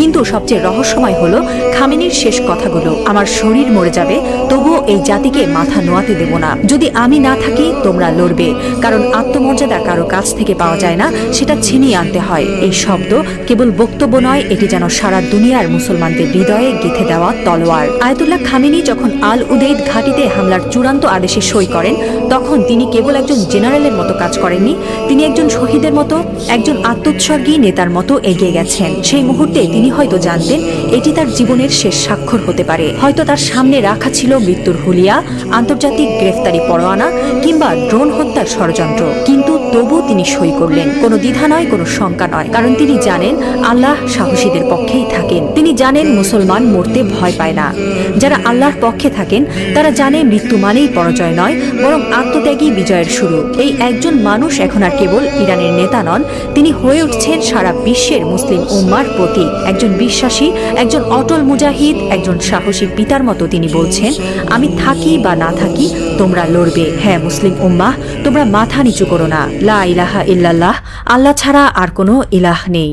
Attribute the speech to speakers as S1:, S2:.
S1: কিন্তু সবচেয়ে রহস্যময় হলো খামেনির শেষ কথাগুলো, আমার শরীর মরে যাবে তবুও এই জাতিকে মাথা নোয়াতে দেব না। যদি আমি না থাকি তোমরা লড়বে, কারণ আত্মমর্যাদা কারো কাছ থেকে পাওয়া যায় না, সেটা ছিনিয়ে আনতে হয়। এই শব্দ কেবল বক্তব্য নয়, এটি যেন সারা দুনিয়ার মুসলমানদের হৃদয়ে গেঁথে দেওয়া তলোয়ার। আয়াতুল্লাহ খামেনি যখন আল উদেইদ ঘাঁটিতে হামলার চূড়ান্ত আদেশে সই করেন, তখন তিনি কেবল একজন জেনারেলের মতো কাজ করেননি, তিনি একজন শহীদের মতো, একজন আত্মোৎসর্গী নেতার মতো এগিয়ে গেছেন। সেই মুহূর্তে তিনি হয়তো জানতেন এটি তার জীবনের শেষ স্বাক্ষর হতে পারে। হয়তো তার সামনে রাখা ছিল মৃত্যুর হুলিয়া, আন্তর্জাতিক গ্রেফতারি পরোয়ানা কিংবা ড্রোন হত্যার ষড়যন্ত্র, কিন্তু তবু তিনি সই করলেন। কোনো দ্বিধা নয়, কোনো শঙ্কা নয়, কারণ তিনি জানেন আল্লাহ সাহসীদের পক্ষেই থাকেন। তিনি জানেন মুসলমান মরতে ভয় পায় না। যারা আল্লাহর পক্ষে থাকেন তারা জানে মৃত্যু মানেই পরাজয় নয়, বরং আত্মত্যাগী বিজয়ের শুরু। এই একজন মানুষ এখন আর কেবল ইরানের নেতা নন, তিনি হয়ে উঠছেন সারা বিশ্বের মুসলিম উম্মার প্রতীক। একজন বিশ্বাসী, একজন অটল মুজাহিদ, একজন সাহসী পিতার মতো তিনি বলছেন, আমি থাকি বা না থাকি তোমরা লড়বে। হ্যাঁ মুসলিম উম্মাহ, তোমরা মাথা নিচু করো না। লা ইলাহা ইল্লাল্লাহ, আল্লাহ ছাড়া আর কোনো ইলাহ নেই।